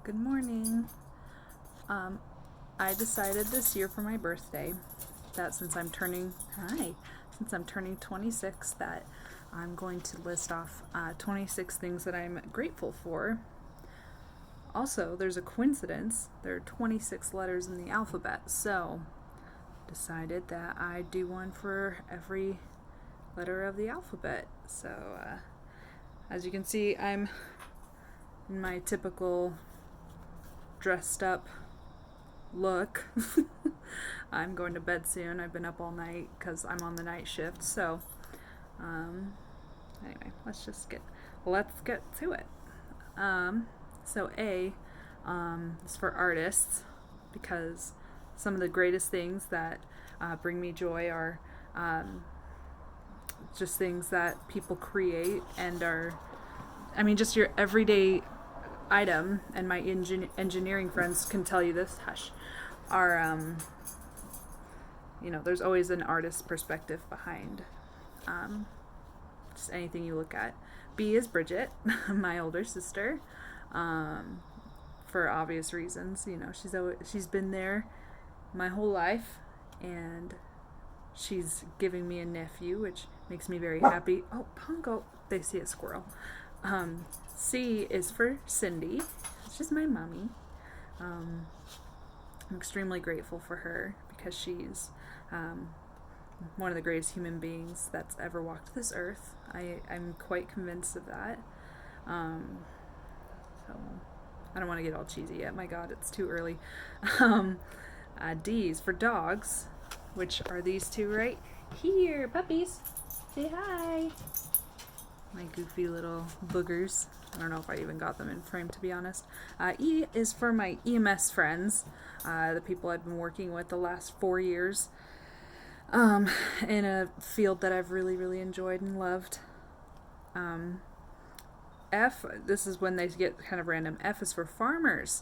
Good morning. I decided this year for my birthday that since I'm turning 26, that I'm going to list off 26 things that I'm grateful for. Also, there's a coincidence. There are 26 letters in the alphabet, so decided that I'd do one for every letter of the alphabet. So, as you can see, I'm in my typical dressed up look. I'm going to bed soon. I've been up all night because I'm on the night shift. So, anyway, let's get to it. So A is for artists, because some of the greatest things that bring me joy are just things that people create and are, just your everyday item, and my engineering friends can tell you this, are, there's always an artist's perspective behind just anything you look at. B is Bridget, my older sister, for obvious reasons. She's been there my whole life, and she's giving me a nephew, which makes me very happy. Oh, Pongo, they see a squirrel. C is for Cindy. She's my mommy. I'm extremely grateful for her because she's one of the greatest human beings that's ever walked this earth. I'm quite convinced of that. So I don't want to get all cheesy yet. My God, it's too early. D is for dogs, which are these two right here. Puppies, say hi. My goofy little boogers. I don't know if I even got them in frame, to be honest. E is for my EMS friends, the people I've been working with the last 4 years, in a field that I've really, really enjoyed and loved. F, this is when they get kind of random. F is for farmers.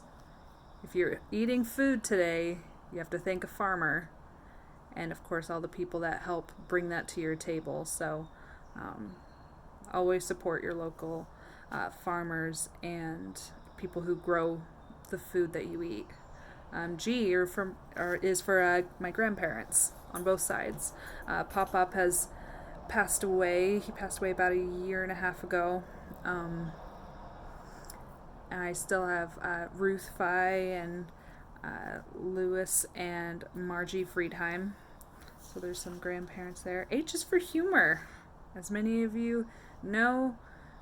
If you're eating food today, you have to thank a farmer, and of course all the people that help bring that to your table. So, always support your local farmers and people who grow the food that you eat. G is for my grandparents on both sides. Pop-Up has passed away. He passed away about 1.5 years ago. And I still have Ruth Fye and Lewis and Margie Friedheim. So there's some grandparents there. H is for humor. As many of you know,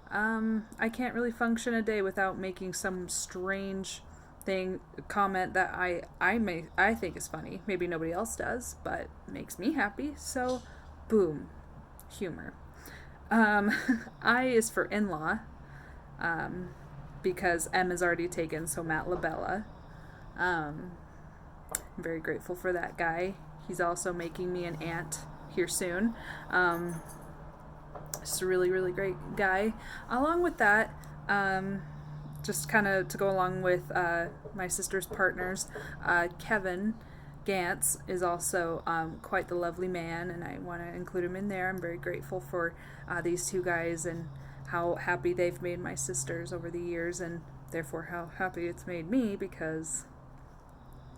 I can't really function a day without making some strange comment that I think is funny. Maybe nobody else does, but makes me happy. So, boom, humor. I is for in-law, because M is already taken. So Matt LaBella. I'm very grateful for that guy. He's also making me an aunt here soon. Just a really, really great guy. Along with that, just kind of to go along with my sister's partners, Kevin Gantz is also quite the lovely man, and I want to include him in there. I'm very grateful for these two guys and how happy they've made my sisters over the years, and therefore how happy it's made me, because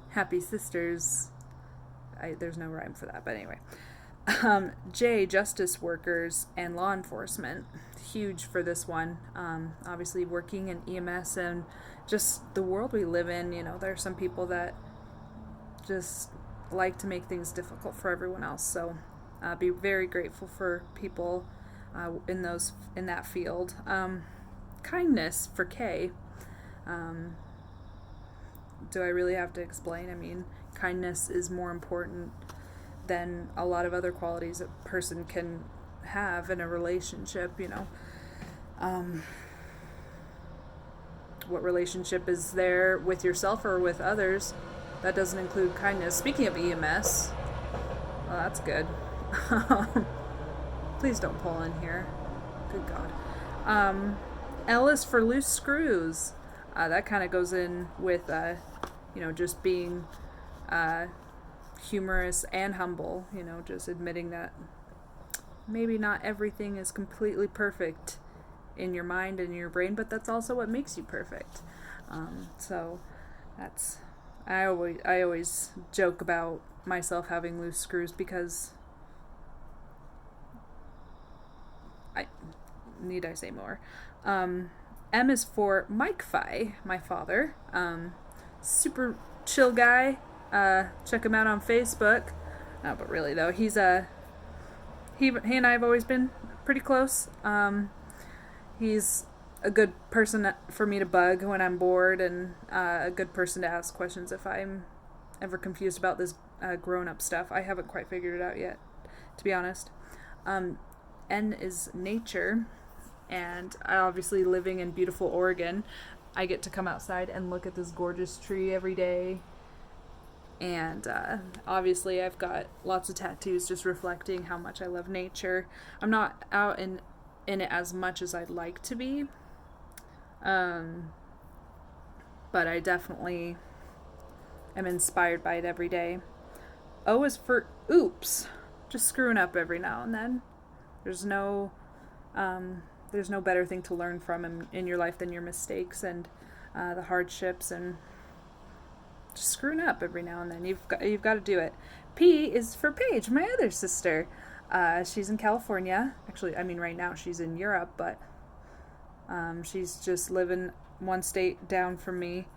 happy sisters, there's no rhyme for that, but anyway. J, justice workers and law enforcement. Huge for this one. Obviously working in EMS and just the world we live in, there are some people that just like to make things difficult for everyone else. So be very grateful for people in that field. Kindness for K. Do I really have to explain? Kindness is more important than a lot of other qualities a person can have in a relationship. What relationship is there with yourself or with others that doesn't include kindness? Speaking of EMS, well, that's good. Please don't pull in here. Good God. L is for loose screws. That kind of goes in with just being humorous and humble, just admitting that maybe not everything is completely perfect in your mind and your brain, but that's also what makes you perfect. So that's I always joke about myself having loose screws because need I say more? M is for Mike Fi, my father. Super chill guy. Check him out on Facebook. No, but really though, he and I have always been pretty close. He's a good person for me to bug when I'm bored, and a good person to ask questions if I'm ever confused about this grown-up stuff. I haven't quite figured it out yet, to be honest. N is nature, and I obviously living in beautiful Oregon, I get to come outside and look at this gorgeous tree every day. And obviously I've got lots of tattoos just reflecting how much I love nature. I'm not out in it as much as I'd like to be. But I definitely am inspired by it every day. O is for oops. Just screwing up every now and then. There's no better thing to learn from in your life than your mistakes and the hardships and just screwing up every now and then. You've got to do it. P is for Paige, my other sister. She's in California. Actually, I mean right now she's in Europe, but she's just living one state down from me.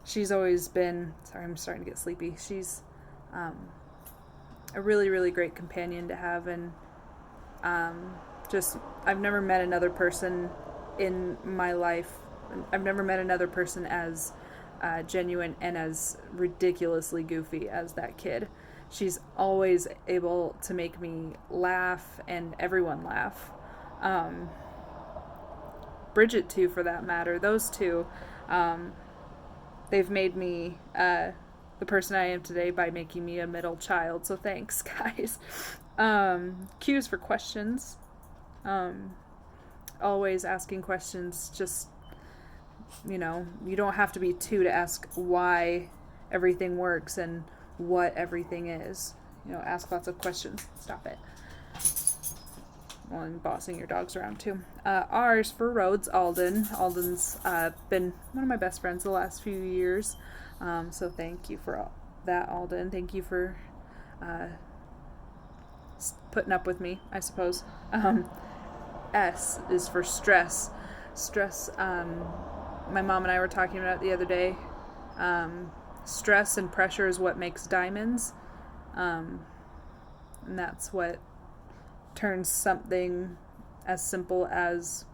She's always been, sorry, I'm starting to get sleepy. She's a really, really great companion to have, and I've never met another person in my life. I've never met another person as genuine and as ridiculously goofy as that kid. She's always able to make me laugh and everyone laugh. Bridget too, for that matter. Those two, they've made me the person I am today by making me a middle child. So thanks, guys. Q is for questions. Always asking questions. Just, you don't have to be two to ask why everything works and what everything is. Ask lots of questions. Stop it. Well, and bossing your dogs around too. R is for Rhodes, Alden. Alden's been one of my best friends the last few years. So thank you for that, Alden. Thank you for putting up with me, I suppose. S is for stress. Stress, my mom and I were talking about it the other day. Stress and pressure is what makes diamonds. And that's what turns something as simple as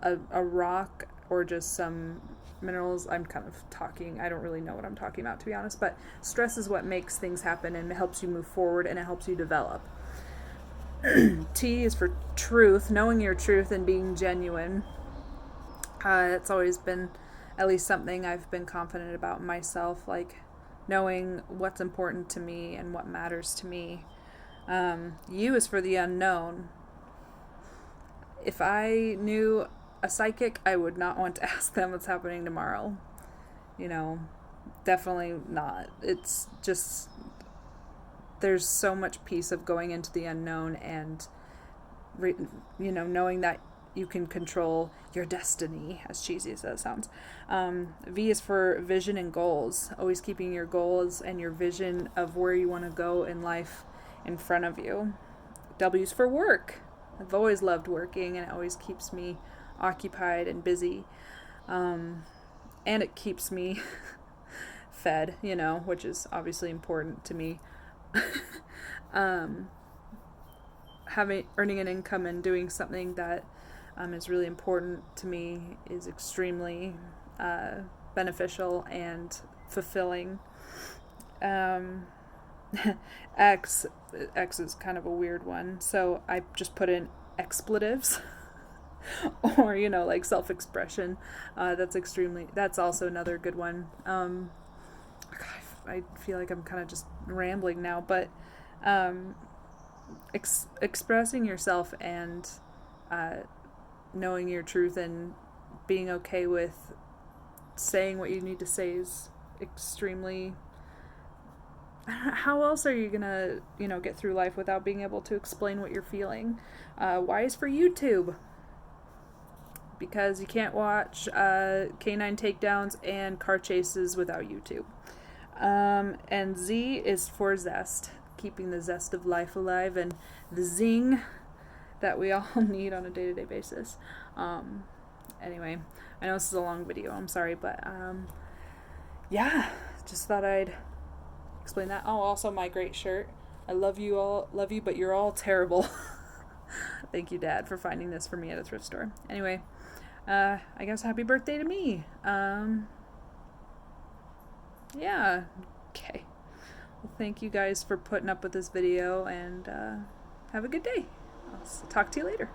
a rock or just some minerals. I'm kind of talking, I don't really know what I'm talking about, to be honest, but stress is what makes things happen and it helps you move forward and it helps you develop. T is for truth, knowing your truth and being genuine. It's always been at least something I've been confident about myself, like knowing what's important to me and what matters to me. U is for the unknown. If I knew a psychic, I would not want to ask them what's happening tomorrow. Definitely not. It's just, there's so much peace of going into the unknown and, knowing that you can control your destiny, as cheesy as that sounds. V is for vision and goals. Always keeping your goals and your vision of where you want to go in life in front of you. W is for work. I've always loved working and it always keeps me occupied and busy. And it keeps me fed, which is obviously important to me. Earning an income and doing something that is really important to me is extremely beneficial and fulfilling. X is kind of a weird one, so I just put in expletives. Or like self-expression. That's also another good one. I feel like I'm kind of just rambling now, but expressing yourself and knowing your truth and being okay with saying what you need to say is extremely. How else are you gonna get through life without being able to explain what you're feeling? Y is for YouTube. because you can't watch canine takedowns and car chases without YouTube. And Z is for zest, keeping the zest of life alive and the zing that we all need on a day-to-day basis. Anyway, I know this is a long video, I'm sorry, but yeah, just thought I'd explain that. Oh, also my great shirt. I love you all, love you, but you're all terrible. Thank you, Dad, for finding this for me at a thrift store. Anyway, I guess happy birthday to me. Yeah, okay. Well, thank you guys for putting up with this video, and have a good day. I'll talk to you later.